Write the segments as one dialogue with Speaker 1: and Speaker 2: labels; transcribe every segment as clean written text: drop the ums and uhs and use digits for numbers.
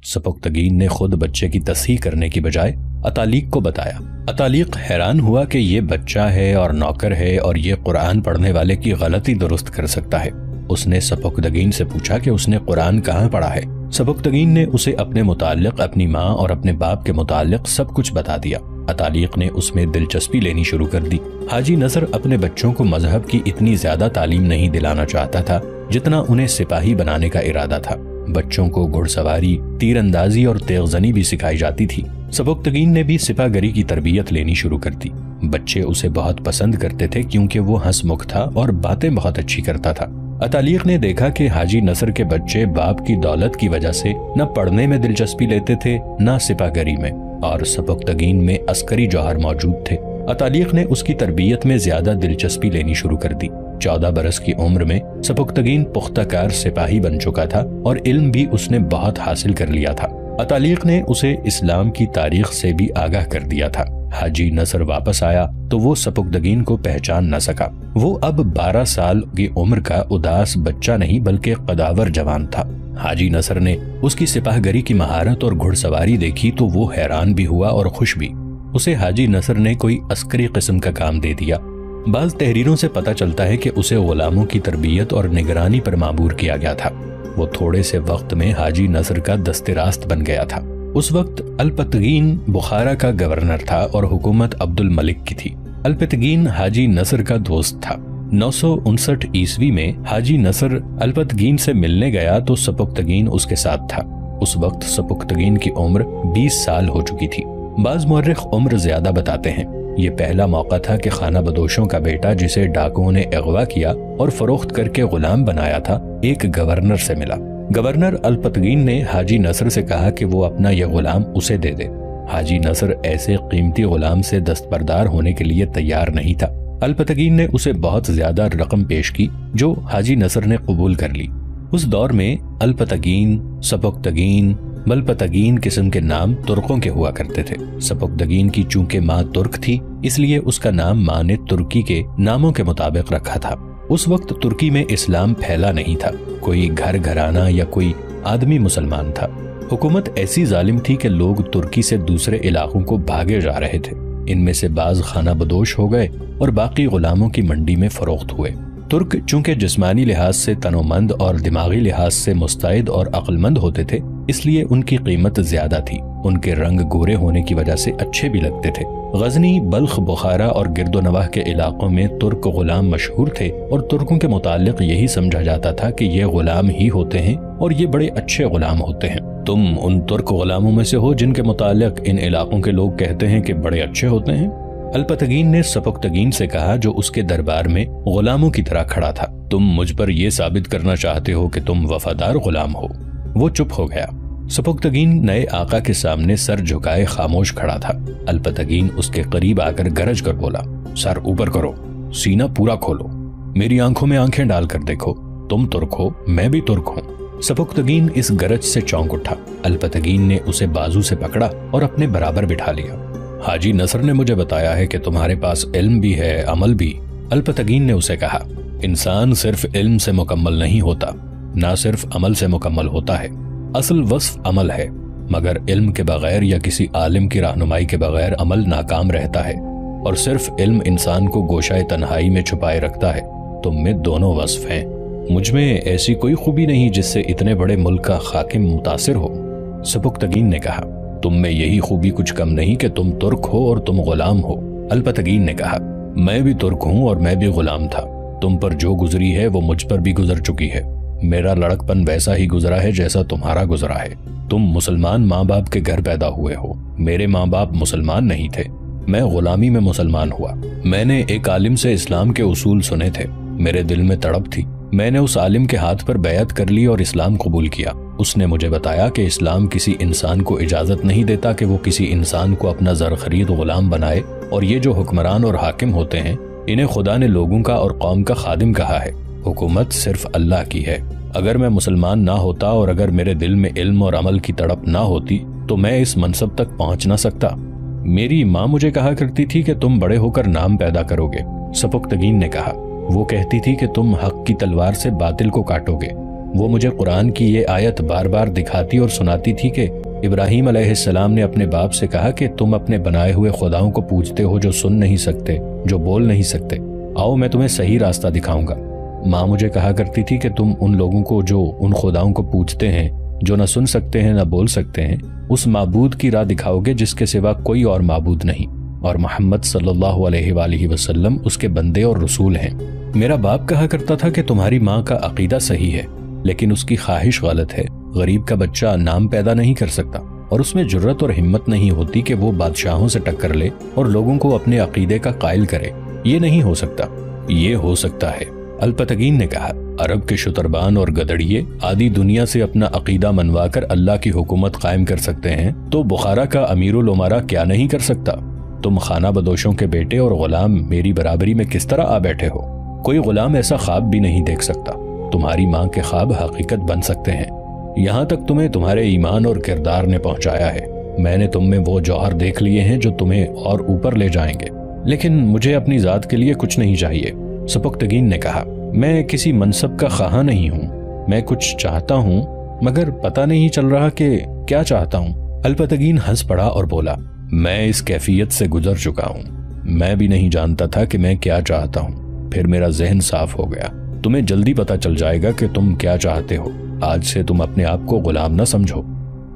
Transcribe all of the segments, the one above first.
Speaker 1: سبکتگین نے خود بچے کی تصحیح کرنے کی بجائے عطالیق کو بتایا۔ عطالیق حیران ہوا کہ یہ بچہ ہے اور نوکر ہے اور یہ قرآن پڑھنے والے کی غلطی درست کر سکتا ہے۔ اس نے سبکتگین سے پوچھا کہ اس نے قرآن کہاں پڑھا ہے۔ سبکتگین نے اسے اپنے متعلق، اپنی ماں اور اپنے باپ کے متعلق سب کچھ بتا دیا۔ عطالیق نے اس میں دلچسپی لینی شروع کر دی۔ حاجی نصر اپنے بچوں کو مذہب کی اتنی زیادہ تعلیم نہیں دلانا چاہتا تھا جتنا انہیں سپاہی بنانے کا ارادہ تھا۔ بچوں کو گھڑ سواری، تیر اندازی اور تیغ زنی بھی سکھائی جاتی تھی۔ سبکتگین نے بھی سپاہ گری کی تربیت لینی شروع کر دی۔ بچے اسے بہت پسند کرتے تھے کیونکہ وہ ہنس مکھ تھا اور باتیں بہت اچھی کرتا تھا۔ عطالیق نے دیکھا کہ حاجی نصر کے بچے باپ کی دولت کی وجہ سے نہ پڑھنے میں دلچسپی لیتے تھے نہ سپاہ گری میں، اور سبکتگین میں عسکری جوہر موجود تھے۔ عطالیق نے اس کی تربیت میں زیادہ دلچسپی لینی شروع کر دی۔ 14 برس کی عمر میں سبکتگین پختہ کار سپاہی بن چکا تھا اور علم بھی اس نے بہت حاصل کر لیا تھا۔ عطالیق نے اسے اسلام کی تاریخ سے بھی آگاہ کر دیا تھا۔ حاجی نصر واپس آیا تو وہ سبکتگین کو پہچان نہ سکا۔ وہ اب 12 سال کی عمر کا اداس بچہ نہیں بلکہ قداور جوان تھا۔ حاجی نصر نے اس کی سپاہ گری کی مہارت اور گھڑ سواری دیکھی تو وہ حیران بھی ہوا اور خوش بھی۔ اسے حاجی نصر نے کوئی عسکری قسم کا کام دے دیا۔ بعض تحریروں سے پتہ چلتا ہے کہ اسے غلاموں کی تربیت اور نگرانی پر معمور کیا گیا تھا۔ وہ تھوڑے سے وقت میں حاجی نصر کا دست راست بن گیا تھا۔ اس وقت الپتگین بخارا کا گورنر تھا اور حکومت عبد الملک کی تھی۔ الپتگین حاجی نصر کا دوست تھا۔ 959 عیسوی میں حاجی نصر الپتگین سے ملنے گیا تو سبکتگین اس کے ساتھ تھا۔ اس وقت سبکتگین کی عمر 20 سال ہو چکی تھی۔ بعض مورخ عمر زیادہ بتاتے ہیں۔ یہ پہلا موقع تھا کہ خانہ بدوشوں کا بیٹا جسے ڈاکوؤں نے اغوا کیا اور فروخت کر کے غلام بنایا تھا، ایک گورنر سے ملا۔ گورنر الپتگین نے حاجی نصر سے کہا کہ وہ اپنا یہ غلام اسے دے دے۔ حاجی نصر ایسے قیمتی غلام سے دستبردار ہونے کے لیے تیار نہیں تھا۔ الپتگین نے اسے بہت زیادہ رقم پیش کی جو حاجی نصر نے قبول کر لی۔ اس دور میں الپتگین، سبکتگین، بلپتگین قسم کے نام ترکوں کے ہوا کرتے تھے۔ سبکتگین کی چونکہ ماں ترک تھی اس لیے اس کا نام ماں نے ترکی کے ناموں کے مطابق رکھا تھا۔ اس وقت ترکی میں اسلام پھیلا نہیں تھا، کوئی گھر گھرانہ یا کوئی آدمی مسلمان تھا۔ حکومت ایسی ظالم تھی کہ لوگ ترکی سے دوسرے علاقوں کو بھاگے جا رہے تھے۔ ان میں سے بعض خانہ بدوش ہو گئے اور باقی غلاموں کی منڈی میں فروخت ہوئے۔ ترک چونکہ جسمانی لحاظ سے تنومند اور دماغی لحاظ سے مستعد اور عقل مند ہوتے تھے اس لیے ان کی قیمت زیادہ تھی۔ ان کے رنگ گورے ہونے کی وجہ سے اچھے بھی لگتے تھے۔ غزنی، بلخ، بخارا اور گرد و نواح کے علاقوں میں ترک غلام مشہور تھے اور ترکوں کے متعلق یہی سمجھا جاتا تھا کہ یہ غلام ہی ہوتے ہیں اور یہ بڑے اچھے غلام ہوتے ہیں۔ تم ان ترک غلاموں میں سے ہو جن کے متعلق ان علاقوں کے لوگ کہتے ہیں کہ بڑے اچھے ہوتے ہیں؟ الپتگین نے سبکتگین سے کہا جو اس کے دربار میں غلاموں کی طرح کھڑا تھا، تم مجھ پر یہ ثابت کرنا چاہتے ہو کہ تم وفادار غلام ہو؟ وہ چپ ہو گیا۔ سبکتگین نئے آقا کے سامنے سر جھکائے خاموش کھڑا تھا۔ الپتگین اس کے قریب آ کر گرج کر بولا، سر اوپر کرو، سینہ پورا کھولو، میری آنکھوں میں آنکھیں ڈال کر دیکھو، تم ترک ہو، میں بھی ترک ہوں۔ سبکتگین اس گرج سے چونک اٹھا۔ الپتگین نے اسے بازو سے پکڑا اور اپنے برابر بٹھا لیا۔ حاجی نصر نے مجھے بتایا ہے کہ تمہارے پاس علم بھی ہے، عمل بھی۔ الپتگین نے اسے کہا، انسان صرف علم سے مکمل نہیں ہوتا، نہ صرف عمل سے مکمل ہوتا ہے۔ اصل وصف عمل ہے، مگر علم کے بغیر یا کسی عالم کی رہنمائی کے بغیر عمل ناکام رہتا ہے، اور صرف علم انسان کو گوشۂ تنہائی میں چھپائے رکھتا ہے۔ تم میں دونوں وصف ہیں۔ مجھ میں ایسی کوئی خوبی نہیں جس سے اتنے بڑے ملک کا حاکم متاثر ہو۔ سبکتگین نے کہا، تم میں یہی خوبی کچھ کم نہیں کہ تم ترک ہو اور تم غلام ہو۔ الپتگین نے کہا، میں بھی ترک ہوں اور میں بھی غلام تھا۔ تم پر جو گزری ہے وہ مجھ پر بھی گزر چکی ہے۔ میرا لڑکپن ویسا ہی گزرا ہے جیسا تمہارا گزرا ہے۔ تم مسلمان ماں باپ کے گھر پیدا ہوئے ہو، میرے ماں باپ مسلمان نہیں تھے، میں غلامی میں مسلمان ہوا۔ میں نے ایک عالم سے اسلام کے اصول سنے تھے، میرے دل میں تڑپ تھی، میں نے اس عالم کے ہاتھ پر بیعت کر لی اور اسلام قبول کیا۔ اس نے مجھے بتایا کہ اسلام کسی انسان کو اجازت نہیں دیتا کہ وہ کسی انسان کو اپنا زر خرید غلام بنائے، اور یہ جو حکمران اور حاکم ہوتے ہیں انہیں خدا نے لوگوں کا اور قوم کا خادم کہا ہے۔ حکومت صرف اللہ کی ہے۔ اگر میں مسلمان نہ ہوتا اور اگر میرے دل میں علم اور عمل کی تڑپ نہ ہوتی تو میں اس منصب تک پہنچ نہ سکتا۔ میری ماں مجھے کہا کرتی تھی کہ تم بڑے ہو کر نام پیدا کرو گے۔ سبکتگین نے کہا، وہ کہتی تھی کہ تم حق کی تلوار سے باطل کو کاٹو گے۔ وہ مجھے قرآن کی یہ آیت بار بار دکھاتی اور سناتی تھی کہ ابراہیم علیہ السلام نے اپنے باپ سے کہا کہ تم اپنے بنائے ہوئے خداؤں کو پوجتے ہو جو سن نہیں سکتے، جو بول نہیں سکتے، آؤ میں تمہیں صحیح راستہ دکھاؤں گا۔ ماں مجھے کہا کرتی تھی کہ تم ان لوگوں کو جو ان خداؤں کو پوجتے ہیں، جو نہ سن سکتے ہیں نہ بول سکتے ہیں، اس معبود کی راہ دکھاؤ گے جس کے سوا کوئی اور معبود نہیں، اور محمد صلی اللہ علیہ وآلہ وسلم اس کے بندے اور رسول ہیں۔ میرا باپ کہا کرتا تھا کہ تمہاری ماں کا عقیدہ صحیح ہے، لیکن اس کی خواہش غلط ہے۔ غریب کا بچہ نام پیدا نہیں کر سکتا، اور اس میں جرت اور ہمت نہیں ہوتی کہ وہ بادشاہوں سے ٹکر لے اور لوگوں کو اپنے عقیدے کا قائل کرے۔ یہ نہیں ہو سکتا۔ یہ ہو سکتا ہے، الپتگین نے کہا۔ عرب کے شتربان اور گدڑیے آدھی دنیا سے اپنا عقیدہ منوا کر اللہ کی حکومت قائم کر سکتے ہیں، تو بخارا کا امیر الامراء کیا نہیں کر سکتا؟ تم خانہ بدوشوں کے بیٹے اور غلام میری برابری میں کس طرح آ بیٹھے ہو؟ کوئی غلام ایسا خواب بھی نہیں دیکھ سکتا۔ تمہاری ماں کے خواب حقیقت بن سکتے ہیں۔ یہاں تک تمہیں تمہارے ایمان اور کردار نے پہنچایا ہے۔ میں نے تم میں وہ جوہر دیکھ لیے ہیں جو تمہیں اور اوپر لے جائیں گے، لیکن مجھے اپنی ذات کے لیے کچھ نہیں چاہیے۔ سبکتگین نے کہا، میں کسی منصب کا خواہاں نہیں ہوں، میں کچھ چاہتا ہوں مگر پتہ نہیں چل رہا کہ کیا چاہتا ہوں۔ الپتگین ہنس پڑا اور بولا، میں اس کیفیت سے گزر چکا ہوں، میں بھی نہیں جانتا تھا کہ میں کیا چاہتا ہوں، پھر میرا ذہن صاف ہو گیا۔ تمہیں جلدی پتہ چل جائے گا کہ تم کیا چاہتے ہو، آج سے تم اپنے آپ کو غلام نہ سمجھو۔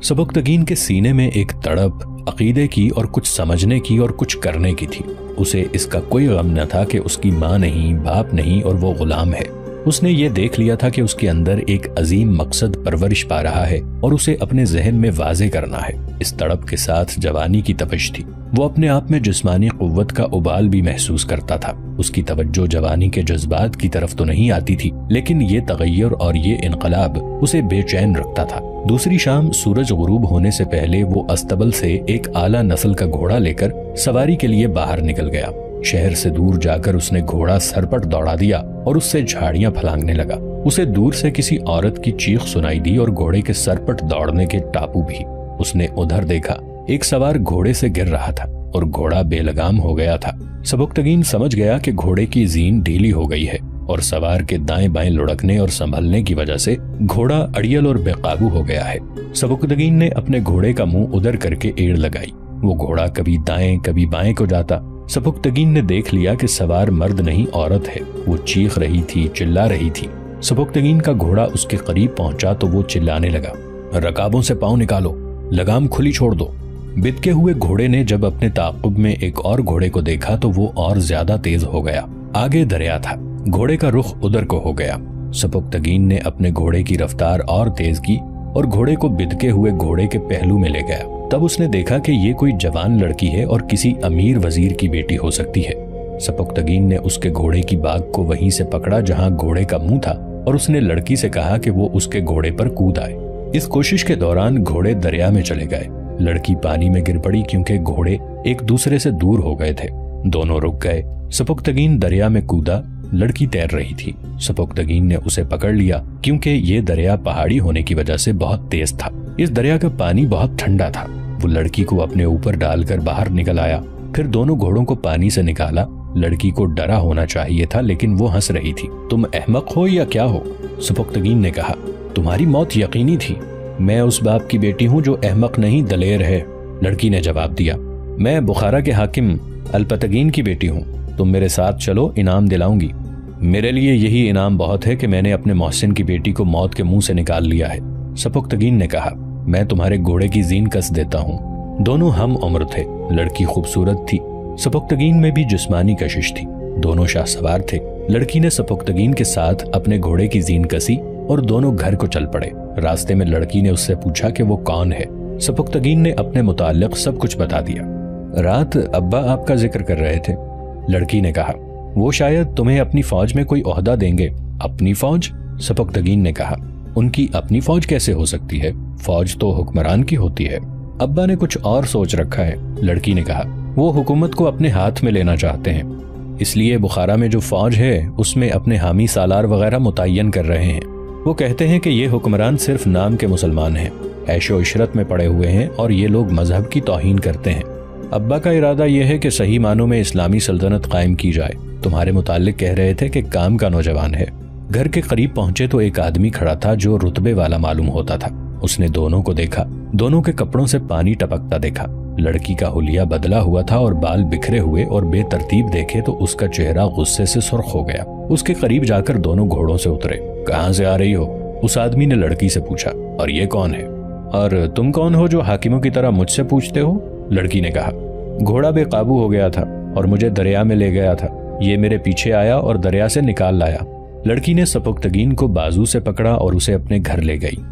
Speaker 1: سبکتگین کے سینے میں ایک تڑپ عقیدے کی اور کچھ سمجھنے کی اور کچھ کرنے کی تھی۔ اسے اس کا کوئی غم نہ تھا کہ اس کی ماں نہیں، باپ نہیں اور وہ غلام ہے۔ اس نے یہ دیکھ لیا تھا کہ اس کے اندر ایک عظیم مقصد پرورش پا رہا ہے اور اسے اپنے ذہن میں واضح کرنا ہے۔ اس تڑپ کے ساتھ جوانی کی تپش تھی۔ وہ اپنے آپ میں جسمانی قوت کا ابال بھی محسوس کرتا تھا۔ اس کی توجہ جوانی کے جذبات کی طرف تو نہیں آتی تھی، لیکن یہ تغیر اور یہ انقلاب اسے بے چین رکھتا تھا۔ دوسری شام سورج غروب ہونے سے پہلے وہ استبل سے ایک اعلیٰ نسل کا گھوڑا لے کر سواری کے لیے باہر نکل گیا۔ شہر سے دور جا کر اس نے گھوڑا سرپٹ دوڑا دیا اور اس سے جھاڑیاں پھلانگنے لگا۔ اسے دور سے کسی عورت کی چیخ سنائی دی اور گھوڑے کے سرپٹ دوڑنے کے ٹاپو بھی۔ اس نے ادھر دیکھا، ایک سوار گھوڑے سے گر رہا تھا اور گھوڑا بے لگام ہو گیا تھا۔ سبکتگین سمجھ گیا کہ گھوڑے کی زین ڈھیلی ہو گئی ہے اور سوار کے دائیں بائیں لڑکنے اور سنبھلنے کی وجہ سے گھوڑا اڑیل اور بے قابو ہو گیا ہے۔ سبکتگین نے اپنے گھوڑے کا منہ ادھر کر کے ایڑ لگائی۔ وہ گھوڑا کبھی دائیں کبھی بائیں کو جاتا۔ سبکتگین نے دیکھ لیا کہ سوار مرد نہیں عورت ہے۔ وہ چیخ رہی تھی، چلا رہی تھی۔ سبکتگین کا گھوڑا اس کے قریب پہنچا تو وہ چلانے لگا، رکابوں سے پاؤں نکالو، لگام کھلی چھوڑ دو۔ بتکے ہوئے گھوڑے نے جب اپنے تعاقب میں ایک اور گھوڑے کو دیکھا تو وہ اور زیادہ تیز ہو گیا۔ آگے دریا تھا، گھوڑے کا رخ ادھر کو ہو گیا۔ سبکتگین نے اپنے گھوڑے کی رفتار اور تیز کی اور گھوڑے کو بتکے ہوئے گھوڑے کے پہلو میں لے گیا۔ تب اس نے دیکھا کہ یہ کوئی جوان لڑکی ہے اور کسی امیر وزیر کی بیٹی ہو سکتی ہے۔ سبکتگین نے اس کے گھوڑے کی باگ کو وہیں سے پکڑا جہاں گھوڑے کا منہ تھا اور اس نے لڑکی سے کہا کہ وہ اس کے گھوڑے پر کود آئے۔ اس کوشش کے دوران گھوڑے دریا میں چلے گئے۔ لڑکی پانی میں گر پڑی کیونکہ گھوڑے ایک دوسرے سے دور ہو گئے تھے۔ دونوں رک گئے۔ سبکتگین دریا میں کودا، لڑکی تیر رہی تھی۔ سبکتگین نے اسے پکڑ لیا کیونکہ یہ دریا پہاڑی ہونے کی وجہ سے بہت تیز تھا۔ اس دریا کا پانی بہت ٹھنڈا تھا۔ وہ لڑکی کو اپنے اوپر ڈال کر باہر نکل آیا، پھر دونوں گھوڑوں کو پانی سے نکالا۔ لڑکی کو ڈرا ہونا چاہیے تھا لیکن وہ ہنس رہی تھی۔ تم احمق ہو یا کیا ہو؟ سبکتگین نے کہا، تمہاری موت یقینی تھی۔ میں اس باپ کی بیٹی ہوں جو احمق نہیں دلیر ہے، لڑکی نے جواب دیا۔ میں بخارا کے حاکم الپتگین کی بیٹی ہوں، تم میرے ساتھ چلو، انعام دلاؤں گی۔ میرے لیے یہی انعام بہت ہے کہ میں نے اپنے محسن کی بیٹی کو موت کے منہ سے نکال لیا ہے۔ سبکتگین نے کہا، میں تمہارے گھوڑے کی زین کس دیتا ہوں۔ دونوں ہم عمر تھے۔ لڑکی خوبصورت تھی، سبکتگین میں بھی جسمانی کشش تھی۔ دونوں شاہ سوار تھے۔ لڑکی نے سبکتگین کے ساتھ اپنے گھوڑے کی زین کسی اور دونوں گھر کو چل پڑے۔ راستے میں لڑکی نے اس سے پوچھا کہ وہ کون ہے۔ سبکتگین نے اپنے متعلق سب کچھ بتا دیا۔ رات ابا آپ کا ذکر کر رہے تھے، لڑکی نے کہا۔ وہ شاید تمہیں اپنی فوج میں کوئی عہدہ دیں گے۔ اپنی فوج؟ سبکتگین نے کہا۔ ان کی اپنی فوج کیسے ہو سکتی ہے؟ فوج تو حکمران کی ہوتی ہے۔ ابا نے کچھ اور سوچ رکھا ہے، لڑکی نے کہا۔ وہ حکومت کو اپنے ہاتھ میں لینا چاہتے ہیں، اس لیے بخارا میں جو فوج ہے اس میں اپنے حامی سالار وغیرہ متعین کر رہے ہیں۔ وہ کہتے ہیں کہ یہ حکمران صرف نام کے مسلمان ہیں، عیش و عشرت میں پڑے ہوئے ہیں اور یہ لوگ مذہب کی توہین کرتے ہیں۔ ابا کا ارادہ یہ ہے کہ صحیح معنوں میں اسلامی سلطنت قائم کی جائے۔ تمہارے متعلق کہہ رہے تھے کہ کام کا نوجوان ہے۔ گھر کے قریب پہنچے تو ایک آدمی کھڑا تھا جو رتبے والا معلوم ہوتا تھا۔ اس نے دونوں کو دیکھا، دونوں کے کپڑوں سے پانی ٹپکتا دیکھا۔ لڑکی کا حلیہ بدلا ہوا تھا اور بال بکھرے ہوئے اور بے ترتیب دیکھے تو اس کا چہرہ غصے سے سرخ ہو گیا۔ اس کے قریب جا کر دونوں گھوڑوں سے اترے۔ کہاں سے آ رہی ہو؟ اس آدمی نے لڑکی سے پوچھا۔ اور یہ کون ہے؟ اور تم کون ہو جو حاکموں کی طرح مجھ سے پوچھتے ہو؟ لڑکی نے کہا۔ گھوڑا بے قابو ہو گیا تھا اور مجھے دریا میں لے گیا تھا، یہ میرے پیچھے آیا اور دریا سے نکال لایا۔ لڑکی نے سپکتگین کو بازو سے پکڑا اور اسے اپنے گھر لے گئی۔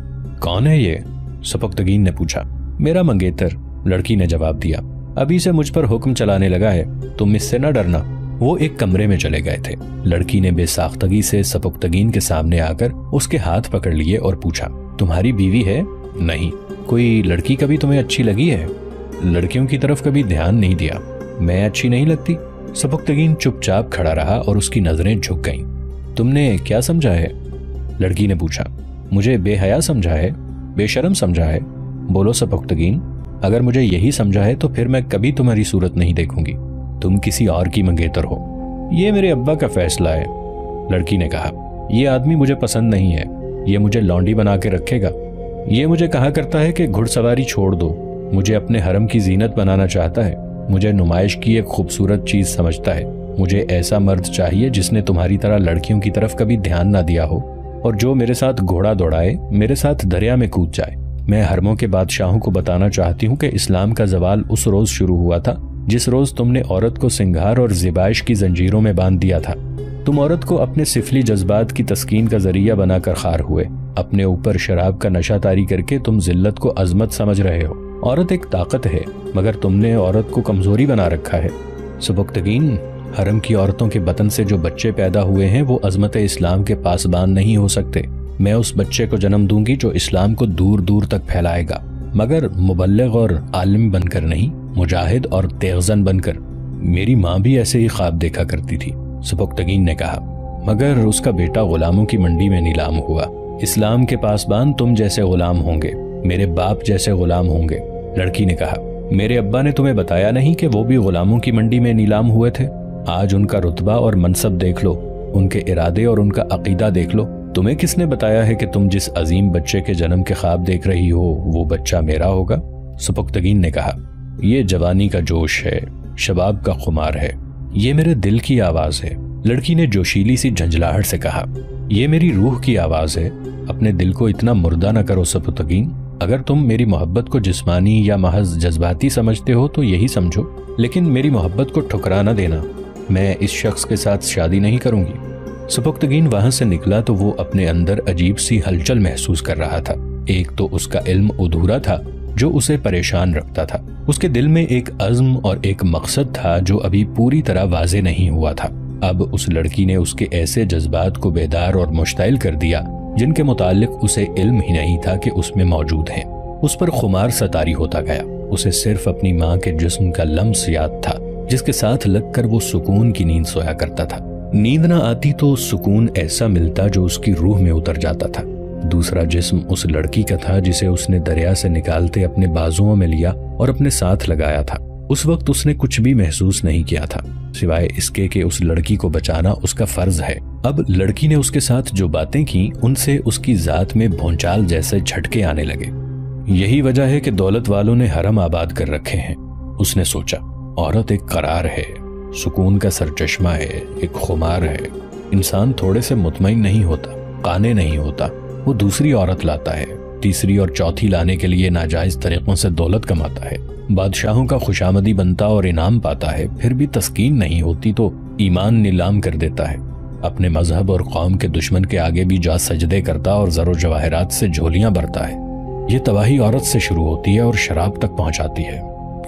Speaker 1: کون ہے یہ؟ سپکتگین نے پوچھا۔ میرا منگیتر، لڑکی نے جواب دیا۔ ابھی سے مجھ پر حکم چلانے لگا ہے، تم اس سے نہ ڈرنا۔ وہ ایک کمرے میں چلے گئے تھے۔ لڑکی نے بے ساختگی سے سپکتگین کے سامنے آ کر اس کے ہاتھ پکڑ لیے اور پوچھا، تمہاری بیوی ہے؟ نہیں۔ کوئی لڑکی کبھی تمہیں اچھی لگی ہے؟ لڑکیوں کی طرف کبھی دھیان نہیں دیا۔ میں اچھی نہیں لگتی؟ سپکتگین چپ چاپ کھڑا رہا اور اس کی نظریں جھک گئیں۔ تم نے کیا سمجھا ہے؟ لڑکی نے پوچھا۔ مجھے بے حیا سمجھا ہے؟ بے شرم سمجھا ہے؟ بولو سپکتگین، اگر مجھے یہی سمجھا ہے تو پھر میں کبھی تمہاری صورت نہیں دیکھوں گی۔ تم کسی اور کی منگیتر ہو۔ یہ میرے ابا کا فیصلہ ہے، لڑکی نے کہا۔ یہ آدمی مجھے پسند نہیں ہے، یہ مجھے لونڈی بنا کے رکھے گا۔ یہ مجھے کہا کرتا ہے کہ گھڑ سواری چھوڑ دو، مجھے اپنے حرم کی زینت بنانا چاہتا ہے، مجھے نمائش کی ایک خوبصورت چیز سمجھتا ہے۔ مجھے ایسا مرد چاہیے جس نے تمہاری طرح لڑکیوں کی طرف کبھی دھیان نہ دیا ہو اور جو میرے ساتھ گھوڑا دوڑائے، میرے ساتھ دریا میں کود جائے۔ میں حرموں کے بادشاہوں کو بتانا چاہتی ہوں کہ اسلام کا زوال اس روز شروع ہوا تھا جس روز تم نے عورت کو سنگھار اور زیبائش کی زنجیروں میں باندھ دیا تھا۔ تم عورت کو اپنے سفلی جذبات کی تسکین کا ذریعہ بنا کر خوار ہوئے۔ اپنے اوپر شراب کا نشہ طاری کر کے تم ذلت کو عظمت سمجھ رہے ہو۔ عورت ایک طاقت ہے، مگر تم نے عورت کو کمزوری بنا رکھا ہے۔ سپکتگین، حرم کی عورتوں کے بطن سے جو بچے پیدا ہوئے ہیں وہ عظمت اسلام کے پاسبان نہیں ہو سکتے۔ میں اس بچے کو جنم دوں گی جو اسلام کو دور دور تک پھیلائے گا، مگر مبلغ اور عالم بن کر نہیں، مجاہد اور تیغزن بن کر۔ میری ماں بھی ایسے ہی خواب دیکھا کرتی تھی، سپکتگین نے کہا، مگر اس کا بیٹا غلاموں کی منڈی میں نیلام ہوا۔ اسلام کے پاسبان تم جیسے غلام ہوں گے، میرے باپ جیسے غلام ہوں گے، لڑکی نے کہا۔ میرے ابا نے تمہیں بتایا نہیں کہ وہ بھی غلاموں کی منڈی میں نیلام ہوئے تھے؟ آج ان کا رتبہ اور منصب دیکھ لو، ان کے ارادے اور ان کا عقیدہ دیکھ لو۔ تمہیں کس نے بتایا ہے کہ تم جس عظیم بچے کے جنم کے خواب دیکھ رہی ہو وہ بچہ میرا ہوگا؟ سپکتگین نے کہا، یہ جوانی کا جوش ہے، شباب کا خمار ہے، یہ میرے دل کی آواز ہے، لڑکی نے جوشیلی سی جھنجھلاہٹ سے کہا۔ یہ میری روح کی آواز ہے، اپنے دل کو اتنا مردہ نہ کرو سپکتگین۔ اگر تم میری محبت کو جسمانی یا محض جذباتی سمجھتے ہو تو یہی سمجھو، لیکن میری محبت کو ٹھکرا نہ دینا۔ میں اس شخص کے ساتھ شادی نہیں کروں گی۔ سپکتگین وہاں سے نکلا تو وہ اپنے اندر عجیب سی ہلچل محسوس کر رہا تھا۔ ایک تو اس کا علم ادھورا تھا جو اسے پریشان رکھتا تھا، اس کے دل میں ایک عزم اور ایک مقصد تھا جو ابھی پوری طرح واضح نہیں ہوا تھا۔ اب اس لڑکی نے اس کے ایسے جذبات کو بیدار اور مشتعل کر دیا جن کے متعلق اسے علم ہی نہیں تھا کہ اس میں موجود ہیں۔ اس پر خمار ستاری ہوتا گیا۔ اسے صرف اپنی ماں کے جسم کا لمس یاد تھا جس کے ساتھ لگ کر وہ سکون کی نیند سویا کرتا تھا۔ نیند نہ آتی تو سکون ایسا ملتا جو اس کی روح میں اتر جاتا تھا۔ دوسرا جسم اس لڑکی کا تھا جسے اس نے دریا سے نکالتے اپنے بازوؤں میں لیا اور اپنے ساتھ لگایا تھا۔ اس وقت اس نے کچھ بھی محسوس نہیں کیا تھا سوائے اس کے کہ اس لڑکی کو بچانا اس کا فرض ہے۔ اب لڑکی نے اس کے ساتھ جو باتیں کی ان سے اس کی ذات میں بھونچال جیسے جھٹکے آنے لگے۔ یہی وجہ ہے کہ دولت والوں نے حرم آباد کر رکھے ہیں، اس نے سوچا۔ عورت ایک قرار ہے، سکون کا سرچشمہ ہے، ایک خمار ہے۔ انسان تھوڑے سے مطمئن نہیں ہوتا، قانع نہیں ہوتا، وہ دوسری عورت لاتا ہے، تیسری اور چوتھی لانے کے لیے ناجائز طریقوں سے دولت کماتا ہے، بادشاہوں کا خوشامدی بنتا اور انعام پاتا ہے، پھر بھی تسکین نہیں ہوتی تو ایمان نیلام کر دیتا ہے، اپنے مذہب اور قوم کے دشمن کے آگے بھی جا سجدے کرتا اور زر و جواہرات سے جھولیاں بھرتا ہے۔ یہ تباہی عورت سے شروع ہوتی ہے اور شراب تک پہنچاتی ہے۔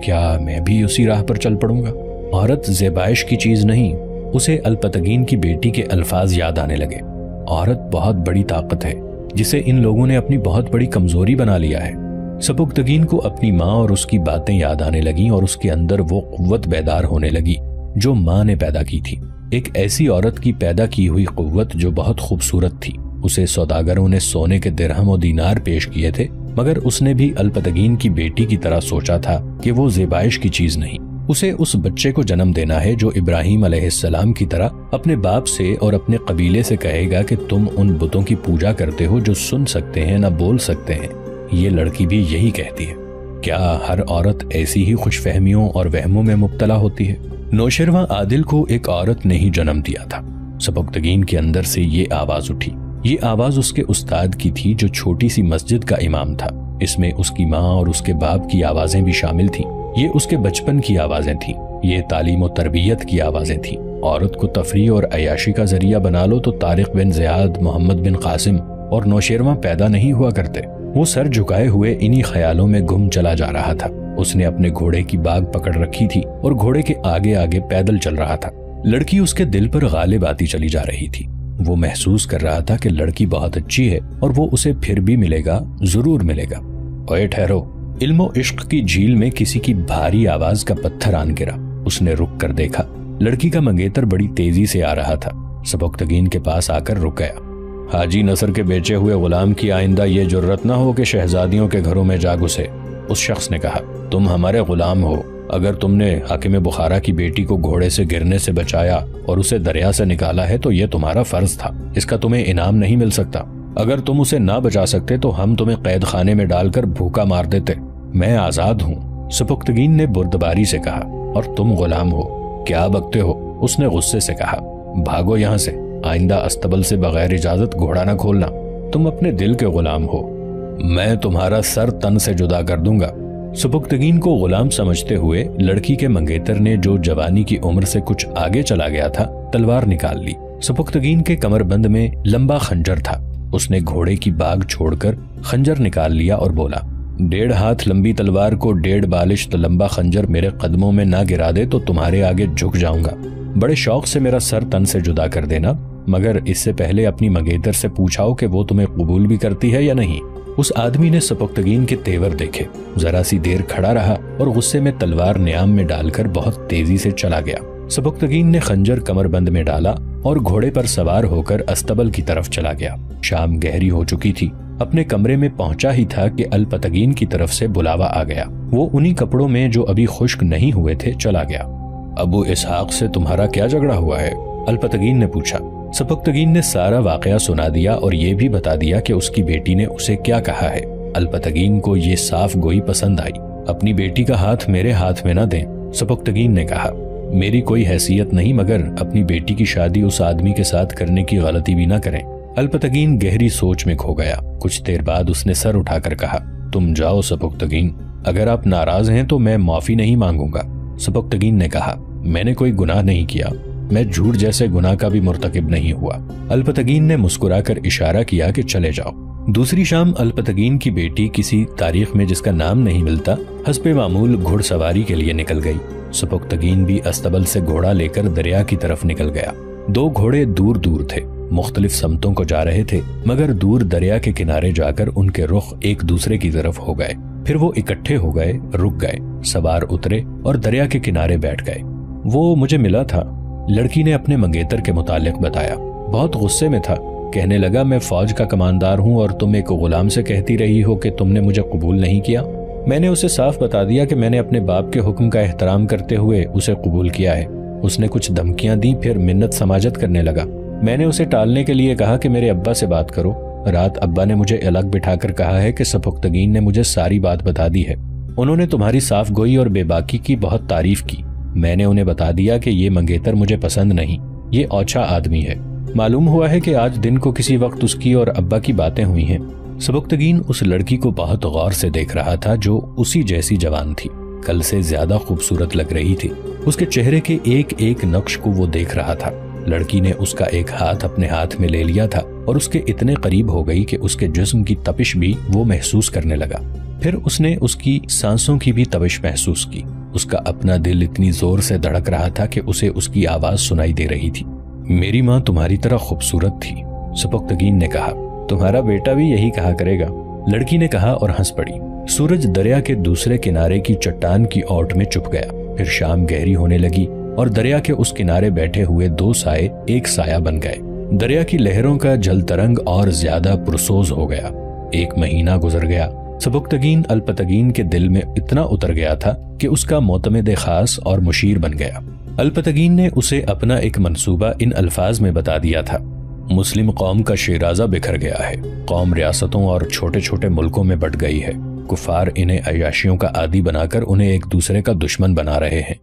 Speaker 1: کیا میں بھی اسی راہ پر چل پڑوں گا؟ عورت زیبائش کی چیز نہیں۔ اسے الپتگین کی بیٹی کے الفاظ یاد آنے لگے۔ عورت بہت بڑی طاقت ہے جسے ان لوگوں نے اپنی بہت بڑی کمزوری بنا لیا ہے۔ سپکتگین کو اپنی ماں اور اس کی باتیں یاد آنے لگیں اور اس کے اندر وہ قوت بیدار ہونے لگی جو ماں نے پیدا کی تھی، ایک ایسی عورت کی پیدا کی ہوئی قوت جو بہت خوبصورت تھی۔ اسے سوداگروں نے سونے کے درہم و دینار پیش کیے تھے، مگر اس نے بھی الپتگین کی بیٹی کی طرح سوچا تھا کہ وہ زیبائش کی چیز نہیں۔ اسے اس بچے کو جنم دینا ہے جو ابراہیم علیہ السلام کی طرح اپنے باپ سے اور اپنے قبیلے سے کہے گا کہ تم ان بتوں کی پوجا کرتے ہو جو سن سکتے ہیں نہ بول سکتے ہیں۔ یہ لڑکی بھی یہی کہتی ہے۔ کیا ہر عورت ایسی ہی خوش فہمیوں اور وہموں میں مبتلا ہوتی ہے؟ نوشیروان عادل کو ایک عورت نے ہی جنم دیا تھا۔ سبکتگین کے اندر سے یہ آواز اٹھی۔ یہ آواز اس کے استاد کی تھی جو چھوٹی سی مسجد کا امام تھا۔ اس میں اس کی ماں اور اس کے باپ کی آوازیں بھی شامل تھیں۔ یہ اس کے بچپن کی آوازیں تھیں۔ یہ تعلیم و تربیت کی آوازیں تھیں۔ عورت کو تفریح اور عیاشی کا ذریعہ بنا لو تو طارق بن زیاد، محمد بن قاسم اور نوشیروان پیدا نہیں ہوا کرتے۔ وہ سر جھکائے ہوئے انہی خیالوں میں گم چلا جا رہا تھا۔ اس نے اپنے گھوڑے کی باگ پکڑ رکھی تھی اور گھوڑے کے آگے آگے پیدل چل رہا تھا۔ لڑکی اس کے دل پر غالب آتی چلی جا رہی تھی۔ وہ محسوس کر رہا تھا کہ لڑکی بہت اچھی ہے اور وہ اسے پھر بھی ملے گا، ضرور ملے گا۔ اوئے ٹھہرو! علم و عشق کی جھیل میں کسی کی بھاری آواز کا پتھر آن گرا۔ اس نے رک کر دیکھا۔ لڑکی کا منگیتر بڑی تیزی سے آ رہا تھا۔ سبکتگین کے پاس آ کر رک گیا۔ حاجی نصر کے بیچے ہوئے غلام کی آئندہ یہ جرت نہ ہو کہ شہزادیوں کے گھروں میں جا گھسے۔ اس شخص نے کہا، تم ہمارے غلام ہو۔ اگر تم نے حاکم بخارا کی بیٹی کو گھوڑے سے گرنے سے بچایا اور اسے دریا سے نکالا ہے تو یہ تمہارا فرض تھا۔ اس کا تمہیں انعام نہیں مل سکتا۔ اگر تم اسے نہ بچا سکتے تو ہم تمہیں قید خانے میں ڈال کر بھوکا مار دیتے۔ میں آزاد ہوں، سبکتگین نے بردباری سے کہا، اور تم غلام ہو۔ کیا بکتے ہو؟ اس نے غصے سے کہا۔ بھاگو یہاں سے۔ آئندہ استبل سے بغیر اجازت گھوڑا نہ کھولنا۔ تم اپنے دل کے غلام ہو۔ میں تمہارا سر تن سے جدا کر دوں گا۔ سبکتگین کو غلام سمجھتے ہوئے لڑکی کے منگیتر نے، جو جوانی کی عمر سے کچھ آگے چلا گیا تھا، تلوار نکال لی۔ سبکتگین کے کمر بند میں لمبا خنجر تھا۔ اس نے گھوڑے کی باگ چھوڑ کر خنجر نکال لیا اور بولا، 1.5 ہاتھ لمبی تلوار کو 1.5 بالشت لمبا خنجر میرے قدموں میں نہ گرا دے تو تمہارے آگے جھک جاؤں گا۔ بڑے شوق سے میرا سر تن سے جدا کر دینا، مگر اس سے پہلے اپنی منگیتر سے پوچھاؤ کہ وہ تمہیں قبول بھی کرتی ہے یا نہیں۔ اس آدمی نے سبکتگین کے تیور دیکھے، ذرا سی دیر کھڑا رہا اور غصے میں تلوار نیام میں ڈال کر بہت تیزی سے چلا گیا۔ سبکتگین نے خنجر کمر بند میں ڈالا اور گھوڑے پر سوار ہو کر استبل کی طرف چلا گیا۔ شام گہری ہو چکی تھی۔ اپنے کمرے میں پہنچا ہی تھا کہ الپتگین کی طرف سے بلاوا آ گیا۔ وہ انہی کپڑوں میں جو ابھی خشک نہیں ہوئے تھے چلا گیا۔ ابو اسحاق سے تمہارا کیا جھگڑا ہوا ہے؟ الپتگین نے پوچھا۔ سبکتگین نے سارا واقعہ سنا دیا اور یہ بھی بتا دیا کہ اس کی بیٹی نے اسے کیا کہا ہے۔ الپتگین کو یہ صاف گوئی پسند آئی۔ اپنی بیٹی کا ہاتھ میرے ہاتھ میں نہ دیں، سبکتگین نے کہا۔ میری کوئی حیثیت نہیں، مگر اپنی بیٹی کی شادی اس آدمی کے ساتھ کرنے کی غلطی بھی نہ کریں۔ الپتگین گہری سوچ میں کھو گیا۔ کچھ دیر بعد اس نے سر اٹھا کر کہا، تم جاؤ سبکتگین، اگر آپ ناراض ہیں تو میں معافی نہیں مانگوں گا۔ سبکتگین نے کہا، میں نے کوئی گناہ نہیں کیا، میں جھوٹ جیسے گناہ کا بھی مرتکب نہیں ہوا۔ الپتگین نے مسکرا کر اشارہ کیا کہ چلے جاؤ۔ دوسری شام الپتگین کی بیٹی کسی تاریخ میں جس کا نام نہیں ملتا حسب معمول گھڑ سواری کے لیے نکل گئی۔ سبکتگین بھی استبل سے گھوڑا لے کر دریا کی طرف نکل گیا۔ 2 گھوڑے دور دور تھے، مختلف سمتوں کو جا رہے تھے، مگر دور دریا کے کنارے جا کر ان کے رخ ایک دوسرے کی طرف ہو گئے۔ پھر وہ اکٹھے ہو گئے، رک گئے، سوار اترے اور دریا کے کنارے بیٹھ گئے۔ وہ مجھے ملا تھا، لڑکی نے اپنے منگیتر کے متعلق بتایا۔ بہت غصے میں تھا، کہنے لگا، میں فوج کا کماندار ہوں اور تم ایک غلام سے کہتی رہی ہو کہ تم نے مجھے قبول نہیں کیا۔ میں نے اسے صاف بتا دیا کہ میں نے اپنے باپ کے حکم کا احترام کرتے ہوئے اسے قبول کیا ہے۔ اس نے کچھ دھمکیاں دی، پھر منت سماجت کرنے لگا۔ میں نے اسے ٹالنے کے لیے کہا کہ میرے ابا سے بات کرو۔ رات ابا نے مجھے الگ بٹھا کر کہا ہے کہ سبکتگین نے مجھے ساری بات بتا دی ہے۔ انہوں نے تمہاری صاف گوئی اور بے باکی کی بہت تعریف کی۔ میں نے انہیں بتا دیا کہ یہ منگیتر مجھے پسند نہیں، یہ اوچھا آدمی ہے۔ معلوم ہوا ہے کہ آج دن کو کسی وقت اس کی اور ابا کی باتیں ہوئی ہیں۔ سبکتگین اس لڑکی کو بہت غور سے دیکھ رہا تھا جو اسی جیسی جوان تھی، کل سے زیادہ خوبصورت لگ رہی تھی۔ اس کے چہرے کے ایک ایک نقش کو وہ دیکھ رہا تھا۔ لڑکی نے اس کا ایک ہاتھ اپنے ہاتھ میں لے لیا تھا اور اس کے اتنے قریب ہو گئی کہ اس کے جسم کی تپش بھی وہ محسوس کرنے لگا۔ پھر اس نے اس کی سانسوں کی بھی تپش محسوس کی۔ اس کا اپنا دل اتنی زور سے دھڑک رہا تھا کہ اسے اس کی آواز سنائی دے رہی تھی۔ میری ماں تمہاری طرح خوبصورت تھی، سبکتگین نے کہا۔ تمہارا بیٹا بھی یہی کہا کرے گا، لڑکی نے کہا اور ہنس پڑی۔ سورج دریا کے دوسرے کنارے کی چٹان کی اوٹ میں چھپ گیا۔ پھر شام گہری ہونے لگی اور دریا کے اس کنارے بیٹھے ہوئے 2 سائے ایک سایہ بن گئے۔ دریا کی لہروں کا جل ترنگ اور زیادہ پرسوز ہو گیا۔ 1 مہینہ گزر گیا سبکتگین الپتگین کے دل میں اتنا اتر گیا تھا کہ اس کا معتمد خاص اور مشیر بن گیا۔ الپتگین نے اسے اپنا ایک منصوبہ ان الفاظ میں بتا دیا تھا: مسلم قوم کا شیرازہ بکھر گیا ہے، قوم ریاستوں اور چھوٹے چھوٹے ملکوں میں بٹ گئی ہے، کفار انہیں عیاشیوں کا عادی بنا کر انہیں ایک دوسرے کا دشمن بنا رہے ہیں،